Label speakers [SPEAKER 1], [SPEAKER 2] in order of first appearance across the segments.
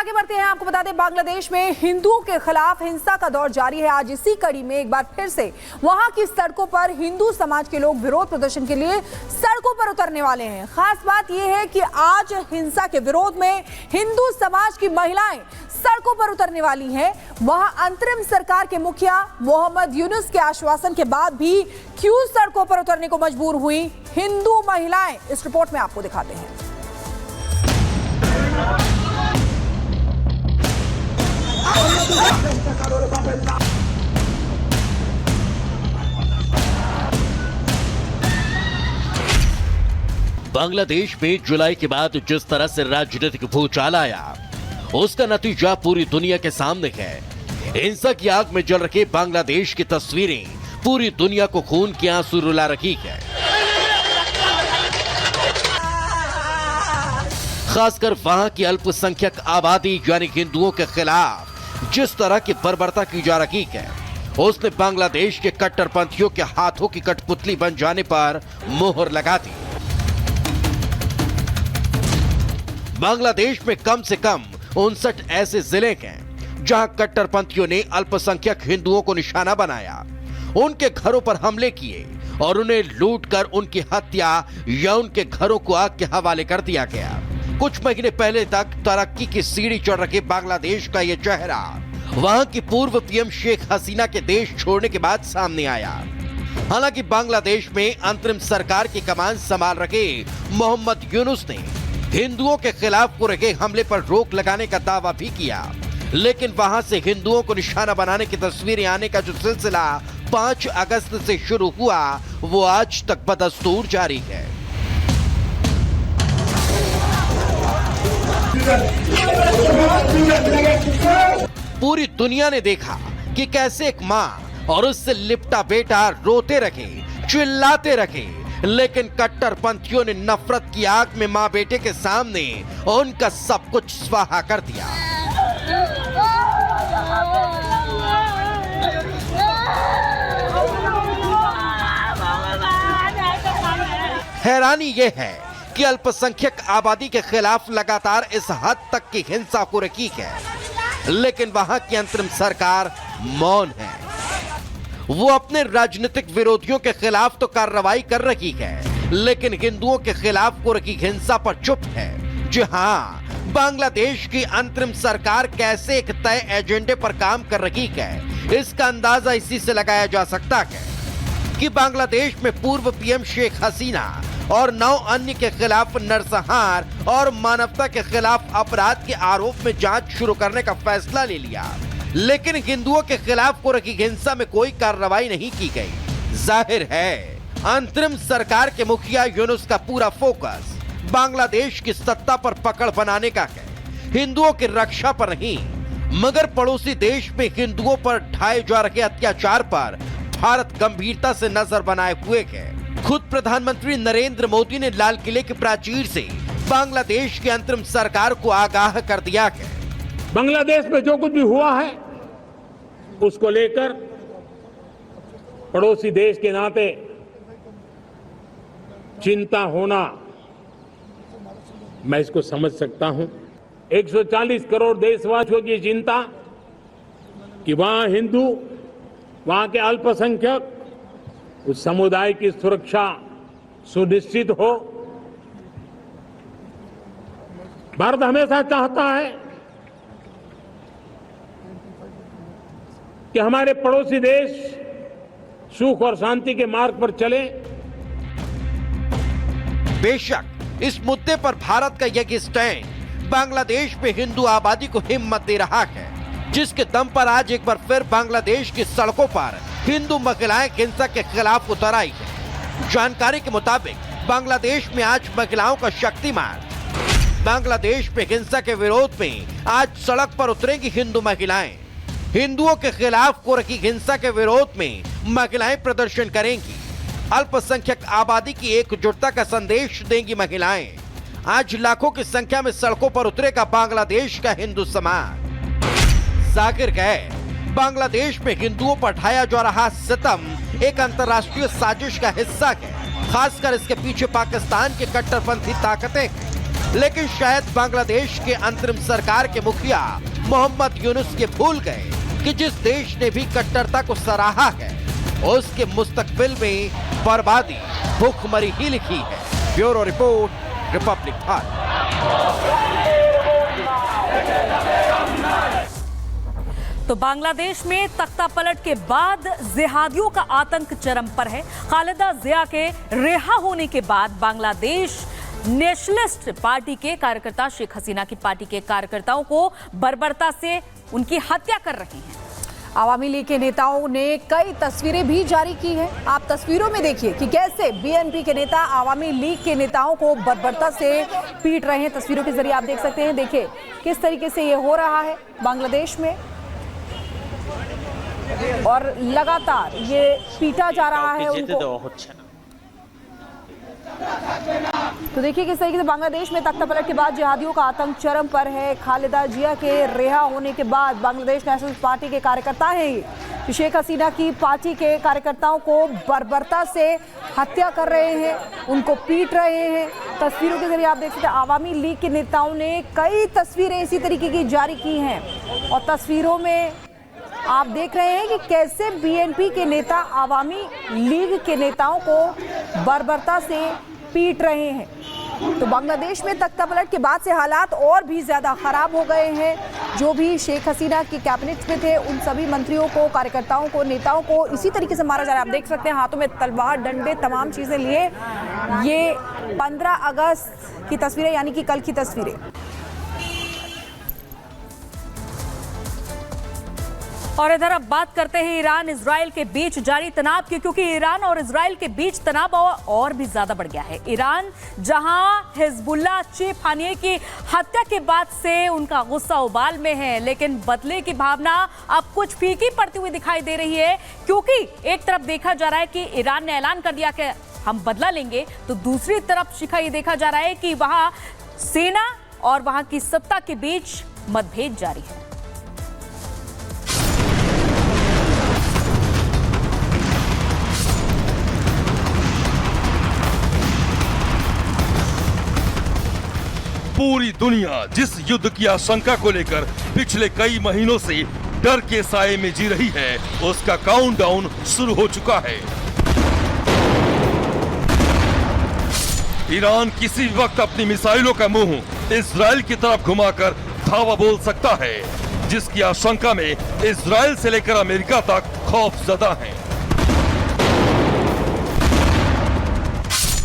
[SPEAKER 1] आगे बढ़ते हैं। आपको बता दें, बांग्लादेश में हिंदुओं के खिलाफ हिंसा का दौर जारी है। आज इसी कड़ी में एक बार फिर से वहां की सड़कों पर हिंदू समाज के लोग विरोध प्रदर्शन के लिए सड़कों पर उतरने वाले हैं। खास बात यह है कि आज हिंसा के विरोध में हिंदू समाज की महिलाएं सड़कों पर उतरने वाली हैं। वहां अंतरिम सरकार के मुखिया मोहम्मद यूनुस के आश्वासन के बाद भी क्यों सड़कों पर उतरने को मजबूर हुई हिंदू महिलाएं, इस रिपोर्ट में आपको दिखाते हैं।
[SPEAKER 2] बांग्लादेश में जुलाई के बाद जिस तरह से राजनीतिक भूचाल आया, उसका नतीजा पूरी दुनिया के सामने है। हिंसा की आग में जल रखे बांग्लादेश की तस्वीरें पूरी दुनिया को खून के आंसू रुला रही है। खासकर वहां की अल्पसंख्यक आबादी यानी हिंदुओं के खिलाफ जिस तरह की बर्बरता की जा रही है, उसने बांग्लादेश के कट्टरपंथियों के हाथों की कठपुतली बन जाने पर मोहर लगा दी। बांग्लादेश में कम से कम 59 ऐसे जिले हैं जहां कट्टरपंथियों ने अल्पसंख्यक हिंदुओं को निशाना बनाया, उनके घरों पर हमले किए और उन्हें लूटकर उनकी हत्या या उनके घरों को आग के हवाले कर दिया गया। कुछ महीने पहले तक तरक्की की सीढ़ी चढ़ रखे बांग्लादेश का यह चेहरा वहां की पूर्व पीएम शेख हसीना के देश छोड़ने के बाद सामने आया। हालांकि बांग्लादेश में अंतरिम सरकार की कमान संभाल रखे मोहम्मद यूनुस ने हिंदुओं के खिलाफ हो रहे हमले पर रोक लगाने का दावा भी किया, लेकिन वहां से हिंदुओं को निशाना बनाने की तस्वीरें आने का जो सिलसिला 5 अगस्त से शुरू हुआ, वो आज तक बदस्तूर जारी है। पूरी दुनिया ने देखा कि कैसे एक मां और उससे लिपटा बेटा रोते रहे, चिल्लाते रहे, लेकिन कट्टरपंथियों ने नफरत की आग में मां बेटे के सामने उनका सब कुछ स्वाहा कर दिया। हैरानी यह है कि अल्पसंख्यक आबादी के खिलाफ लगातार इस हद तक की हिंसा हो रही है, लेकिन वहां की अंतरिम सरकार मौन है। वो अपने राजनीतिक विरोधियों के खिलाफ तो कार्रवाई कर रही है, लेकिन हिंदुओं के खिलाफ हो रही हिंसा पर चुप है। जी हाँ, बांग्लादेश की अंतरिम सरकार कैसे एक तय एजेंडे पर काम कर रही है, इसका अंदाजा इसी से लगाया जा सकता है कि बांग्लादेश में पूर्व पीएम शेख हसीना और 9 अन्य के खिलाफ नरसंहार और मानवता के खिलाफ अपराध के आरोप में जांच शुरू करने का फैसला ले लिया, लेकिन हिंदुओं के खिलाफ हो रही हिंसा में कोई कार्रवाई नहीं की गई। जाहिर है अंतरिम सरकार के मुखिया यूनुस का पूरा फोकस बांग्लादेश की सत्ता पर पकड़ बनाने का है, हिंदुओं की रक्षा पर नहीं। मगर पड़ोसी देश में हिंदुओं पर ढाए जा रहे अत्याचार पर भारत गंभीरता से नजर बनाए हुए है। खुद प्रधानमंत्री नरेंद्र मोदी ने लाल किले की प्राचीर से बांग्लादेश की अंतरिम सरकार को आगाह कर दिया है।
[SPEAKER 3] बांग्लादेश में जो कुछ भी हुआ है उसको लेकर पड़ोसी देश के नाते चिंता होना, मैं इसको समझ सकता हूं। 140 करोड़ देशवासियों की चिंता कि वहां हिंदू, वहां के अल्पसंख्यक, उस समुदाय की सुरक्षा सुनिश्चित हो। भारत हमेशा चाहता है कि हमारे पड़ोसी देश सुख और शांति के मार्ग पर चले।
[SPEAKER 2] बेशक इस मुद्दे पर भारत का यह स्टैंड बांग्लादेश में हिंदू आबादी को हिम्मत दे रहा है, जिसके दम पर आज एक बार फिर बांग्लादेश की सड़कों पर हिंदू महिलाएं हिंसा के खिलाफ उतर आई है। जानकारी के मुताबिक बांग्लादेश में आज महिलाओं का शक्ति मार्च। बांग्लादेश में हिंसा के विरोध में आज सड़क पर उतरेंगी हिंदू महिलाएं। हिंदुओं के खिलाफ हो रही हिंसा के विरोध में महिलाएं प्रदर्शन करेंगी। अल्पसंख्यक आबादी की एकजुटता का संदेश देंगी महिलाएं। आज लाखों की संख्या में सड़कों पर उतरेगा बांग्लादेश का हिंदू समाज। जाहिर है बांग्लादेश में हिंदुओं पर ढाया जा रहा सितम एक अंतर्राष्ट्रीय साजिश का हिस्सा है। खासकर इसके पीछे पाकिस्तान की कट्टरपंथी ताकतें हैं। लेकिन शायद बांग्लादेश के अंतरिम सरकार के मुखिया मोहम्मद यूनुस ये भूल गए कि जिस देश ने भी कट्टरता को सराहा है उसके मुस्तकबिल में बर्बादी भूखमरी ही लिखी है। Bureau report, Republic Bharat.
[SPEAKER 4] तो बांग्लादेश में तख्ता पलट के बाद जिहादियों का आतंक चरम पर है। खालिदा जिया के रिहा होने के बाद बांग्लादेश नेशनलिस्ट पार्टी के कार्यकर्ता शेख हसीना की पार्टी के कार्यकर्ताओं को बर्बरता से उनकी हत्या कर रहे हैं।
[SPEAKER 1] आवामी लीग के नेताओं ने कई तस्वीरें भी जारी की हैं। आप तस्वीरों में देखिए कि कैसे बीएनपी के नेता आवामी लीग के नेताओं को बर्बरता से पीट रहे हैं। तस्वीरों के जरिए आप देख सकते हैं। देखिए किस तरीके से ये हो रहा है बांग्लादेश में, और लगातार ये पीटा जा रहा है उनको। तो देखिए किस तरीके से बांग्लादेश में तख्ता पलट के बाद जिहादियों का आतंक चरम पर है। खालिदा जिया के रिहा होने के बाद बांग्लादेश नेशनल पार्टी के कार्यकर्ता हैं ये शेख हसीना की पार्टी के कार्यकर्ताओं को बर्बरता से हत्या कर रहे हैं, उनको पीट रहे हैं। तस्वीरों के जरिए आप देख सकते हैं आवामी लीग के नेताओं ने कई तस्वीरें इसी तरीके की जारी की हैं, और तस्वीरों में आप देख रहे हैं कि कैसे बीएनपी के नेता आवामी लीग के नेताओं को बर्बरता से पीट रहे हैं। तो बांग्लादेश में तख्ता पलट के बाद से हालात और भी ज्यादा खराब हो गए हैं। जो भी शेख हसीना की कैबिनेट में थे उन सभी मंत्रियों को, कार्यकर्ताओं को, नेताओं को इसी तरीके से मारा जा रहा है। आप देख सकते हैं हाथों में तलवार, डंडे, तमाम चीजें लिए। ये 15 अगस्त की तस्वीरें, यानी कि कल की तस्वीरें।
[SPEAKER 4] और इधर अब बात करते हैं ईरान इजराइल के बीच जारी तनाव की, क्योंकि ईरान और इजराइल के बीच तनाव और भी ज्यादा बढ़ गया है। ईरान जहां हिजबुल्लाह चीफ हानिये की हत्या के बाद से उनका गुस्सा उबाल में है, लेकिन बदले की भावना अब कुछ फीकी पड़ती हुई दिखाई दे रही है, क्योंकि एक तरफ देखा जा रहा है कि ईरान ने ऐलान कर दिया कि हम बदला लेंगे, तो दूसरी तरफ शिखा ये देखा जा रहा है कि वहां सेना और वहां की सत्ता के बीच मतभेद जारी है।
[SPEAKER 5] पूरी दुनिया जिस युद्ध की आशंका को लेकर पिछले कई महीनों से डर के साए में जी रही है, उसका काउंटडाउन शुरू हो चुका है। ईरान किसी वक्त अपनी मिसाइलों का मुंह इजराइल की तरफ घुमाकर धावा बोल सकता है, जिसकी आशंका में इजराइल से लेकर अमेरिका तक खौफजदा है।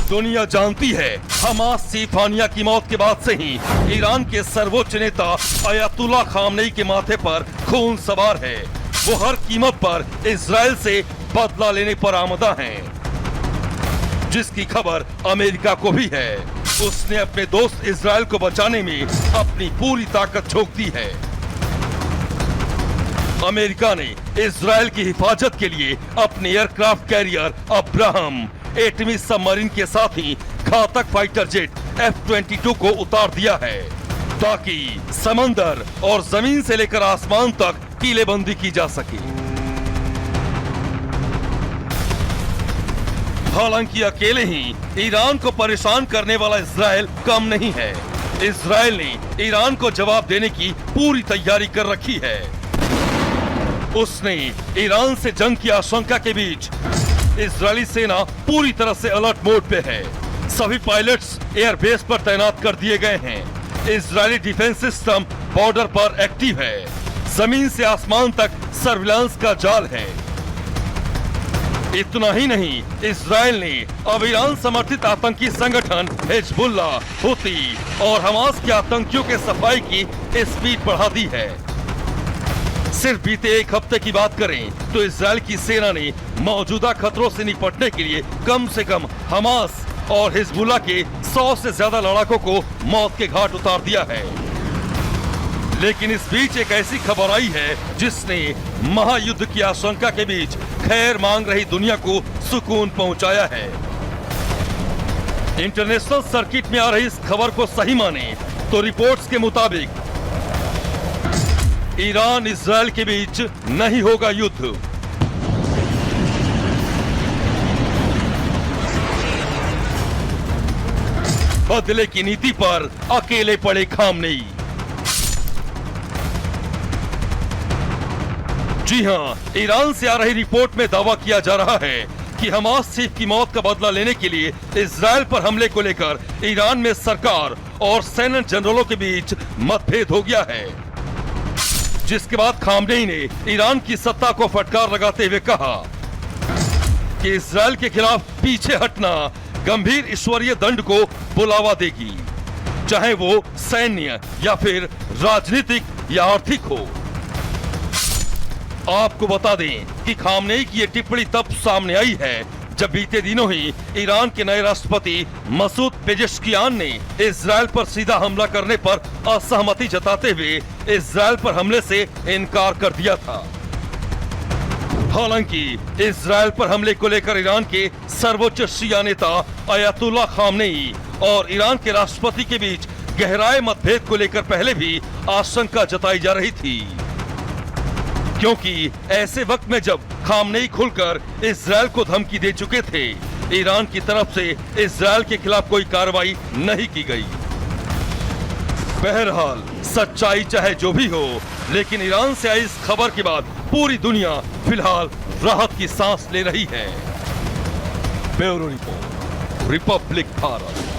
[SPEAKER 5] दुनिया जानती है हमास चीफ हानिया की मौत के बाद से ही ईरान के सर्वोच्च नेता अयातुल्लाह खामनेई के माथे पर खून सवार है। वो हर कीमत पर इजराइल से बदला लेने पर आमदा हैं, जिसकी खबर अमेरिका को भी है। उसने अपने दोस्त इजराइल को बचाने में अपनी पूरी ताकत झोंक दी है। अमेरिका ने इजराइल की हिफाजत के लिए अपने एयरक्राफ्ट कैरियर अब्राहम, एटमी सबमरीन के साथ ही घातक फाइटर जेट F-22 को उतार दिया है, ताकि समंदर और जमीन से लेकर आसमान तक किलेबंदी की जा सके। हालांकि अकेले ही ईरान को परेशान करने वाला इजराइल कम नहीं है। इजराइल ने ईरान को जवाब देने की पूरी तैयारी कर रखी है। उसने ईरान से जंग की आशंका के बीच इजरायली सेना पूरी तरह से अलर्ट मोड पे है। सभी पायलट्स एयरबेस पर तैनात कर दिए गए हैं। इजरायली डिफेंस सिस्टम बॉर्डर पर एक्टिव है। जमीन से आसमान तक सर्विलांस का जाल है। इतना ही नहीं, इजराइल ने अब ईरान समर्थित आतंकी संगठन हिजबुल्लाह, हुती और हमास के आतंकियों के सफाई की स्पीड बढ़ा दी है। सिर्फ बीते एक हफ्ते की बात करें तो इजराइल की सेना ने मौजूदा खतरों से निपटने के लिए कम से कम हमास और हिजबुल्लाह के 100 से ज्यादा लड़ाकों को मौत के घाट उतार दिया है। लेकिन इस बीच एक ऐसी खबर आई है जिसने महायुद्ध की आशंका के बीच खैर मांग रही दुनिया को सुकून पहुंचाया है। इंटरनेशनल सर्किट में आ रही इस खबर को सही माने तो रिपोर्ट्स के मुताबिक ईरान इजराइल के बीच नहीं होगा युद्ध। बदले की नीति पर अकेले पड़े खामनेई। जी हां, ईरान से आ रही रिपोर्ट में दावा किया जा रहा है कि हमास चीफ की मौत का बदला लेने के लिए इजरायल पर हमले को लेकर ईरान में सरकार और सैन्य जनरलों के बीच मतभेद हो गया है, जिसके बाद खामनेई ने ईरान की सत्ता को फटकार लगाते हुए कहा कि इजरायल के खिलाफ पीछे हटना गंभीर ईश्वरीय दंड को बुलावा देगी, चाहे वो सैन्य या फिर राजनीतिक या आर्थिक हो। आपको बता दें कि खामनेई की ये टिप्पणी तब सामने आई है जब बीते दिनों ही ईरान के नए राष्ट्रपति मसूद पेजेश्कियान ने इजरायल पर सीधा हमला करने पर असहमति जताते हुए इजरायल पर हमले से इनकार कर दिया था। हालांकि इजरायल पर हमले को लेकर ईरान के सर्वोच्च शिया नेता अयातुल्ला खामनेई और ईरान के राष्ट्रपति के बीच गहराए मतभेद को लेकर पहले भी आशंका जताई जा रही थी, क्योंकि ऐसे वक्त में जब खामनेई खुलकर इजरायल को धमकी दे चुके थे, ईरान की तरफ से इजरायल के खिलाफ कोई कार्रवाई नहीं की गई। बहरहाल सच्चाई चाहे जो भी हो, लेकिन ईरान से आई इस खबर के बाद पूरी दुनिया फिलहाल राहत की सांस ले रही है। Bureau report, Republic Bharat.